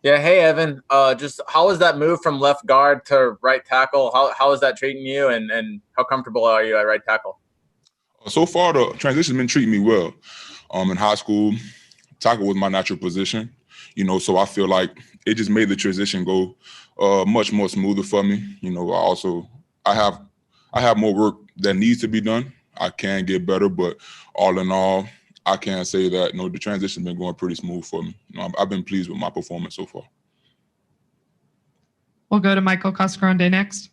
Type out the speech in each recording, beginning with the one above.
Yeah, hey Evan. Just how was that move from left guard to right tackle? How is that treating you, and how comfortable are you at right tackle? So far, the transition's been treating me well. In high school, tackle was my natural position, so I feel like it just made the transition go much more smoother for me. I have I have more work that needs to be done. I can get better, but all in all, I can say that the transition's been going pretty smooth for me. I've been pleased with my performance so far. We'll go to Michael Cascarande next.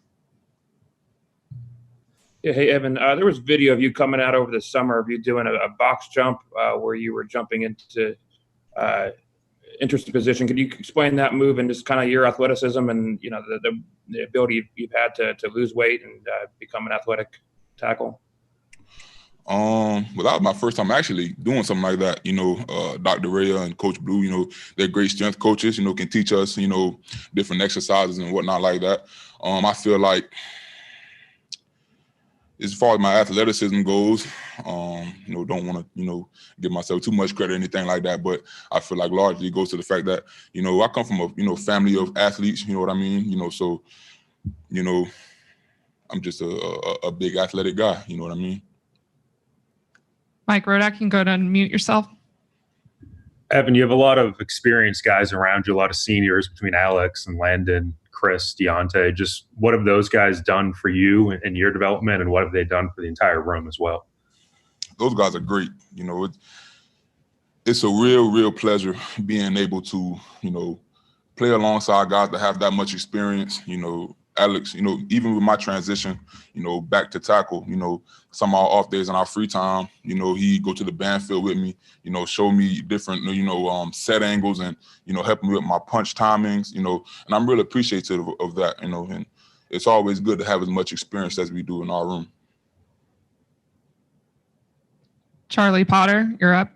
Yeah, hey Evan, there was video of you coming out over the summer of you doing a box jump where you were jumping into interesting position. Could you explain that move and just kind of your athleticism and the ability you've had to lose weight and become an athletic tackle? Well, that was my first time actually doing something like that. Dr. Rhea and Coach Blue, they're great strength coaches. Can teach us, different exercises and whatnot like that. I feel like, as far as my athleticism goes, don't want to, give myself too much credit or anything like that. But I feel like largely it goes to the fact that, I come from a, family of athletes, you know what I mean? So, I'm just a big athletic guy, you know what I mean? Mike Rodak, you can go to unmute yourself. Evan, you have a lot of experienced guys around you, a lot of seniors between Alex and Landon, Chris, Deontay. Just what have those guys done for you and your development, and what have they done for the entire room as well? Those guys are great. It's a real pleasure being able to, play alongside guys that have that much experience. Alex, even with my transition, back to tackle, some of our off days and our free time, he go to the band field with me, show me different, set angles and, help me with my punch timings, and I'm really appreciative of that, and it's always good to have as much experience as we do in our room. Charlie Potter, you're up.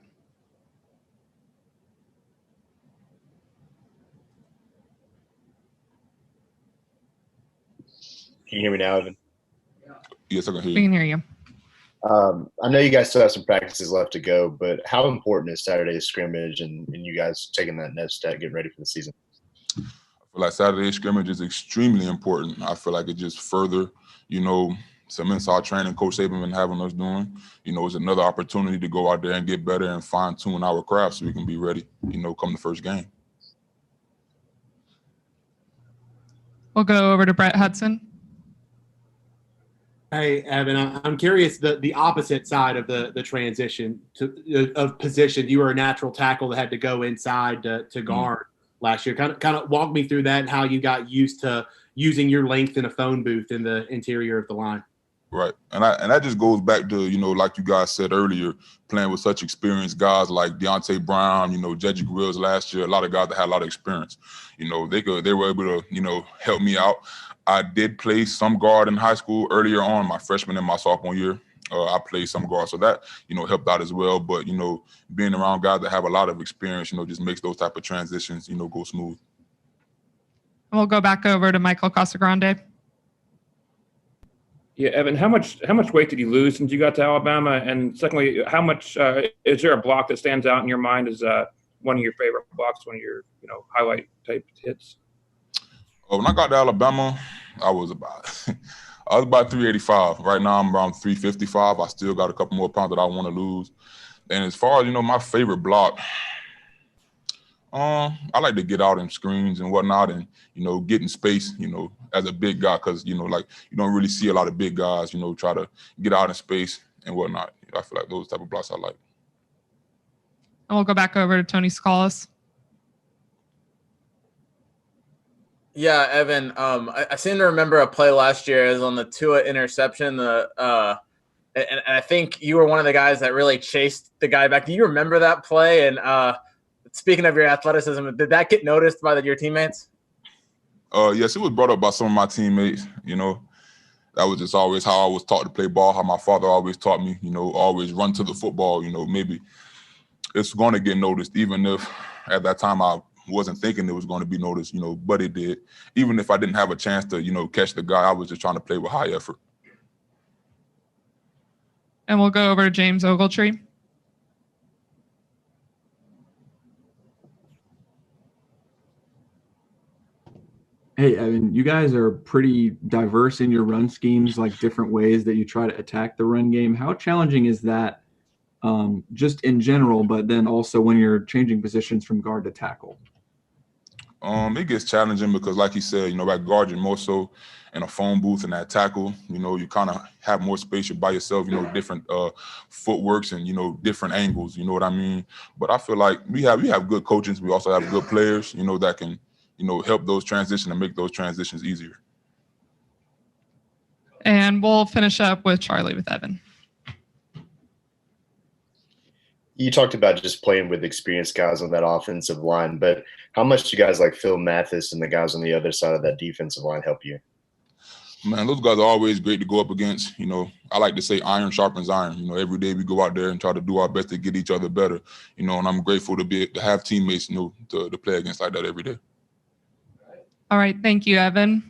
Can you hear me now, Evan? Yes, I can hear you. We can hear you. I know you guys still have some practices left to go, but how important is Saturday's scrimmage and you guys taking that next step, getting ready for the season? I feel like Saturday's scrimmage is extremely important. I feel like it just further, some inside training Coach Saban been having us doing. It's another opportunity to go out there and get better and fine-tune our craft so we can be ready, come the first game. We'll go over to Brett Hudson. Hey, Evan, I'm curious the opposite side of the transition of position. You were a natural tackle that had to go inside to guard last year. Kind of walk me through that and how you got used to using your length in a phone booth in the interior of the line. Right. And that just goes back to, like you guys said earlier, playing with such experienced guys like Deontay Brown, Jedrick Grills last year, a lot of guys that had a lot of experience. They were able to, help me out. I did play some guard in high school earlier on, my freshman and my sophomore year. I played some guard, so that, helped out as well. But, being around guys that have a lot of experience, just makes those type of transitions, go smooth. We'll go back over to Michael Casagrande. Yeah, Evan, how much weight did you lose since you got to Alabama? And secondly, how much is there a block that stands out in your mind as one of your favorite blocks, one of your highlight type hits? When I got to Alabama, I was about 385. Right now I'm around 355. I still got a couple more pounds that I want to lose. And as far as my favorite block, I like to get out in screens and whatnot, and get in space, as a big guy, because like you don't really see a lot of big guys, try to get out in space and whatnot. I feel like those type of blocks I like. And we'll go back over to Tony Scalise. Yeah, Evan. I seem to remember a play last year. It was on the Tua interception. And I think you were one of the guys that really chased the guy back. Do you remember that play? And speaking of your athleticism, did that get noticed by your teammates? Yes, it was brought up by some of my teammates. That was just always how I was taught to play ball, how my father always taught me, always run to the football. Maybe it's going to get noticed, even if at that time I wasn't thinking it was going to be noticed, but it did. Even if I didn't have a chance to, catch the guy, I was just trying to play with high effort. And we'll go over to James Ogletree. Hey, Evan, you guys are pretty diverse in your run schemes, like different ways that you try to attack the run game. How challenging is that, just in general, but then also when you're changing positions from guard to tackle? It gets challenging because, like you said, at guard you're more so in a phone booth, and at tackle, you kind of have more space. You're by yourself, different footworks and different angles. You know what I mean? But I feel like we have good coaches. We also have good players, that can help those transitions and make those transitions easier. And we'll finish up with Charlie with Evan. You talked about just playing with experienced guys on that offensive line, but how much do guys like Phil Mathis and the guys on the other side of that defensive line help you? Man, those guys are always great to go up against. I like to say iron sharpens iron. Every day we go out there and try to do our best to get each other better. And I'm grateful to have teammates, to play against like that every day. All right. Thank you, Evan.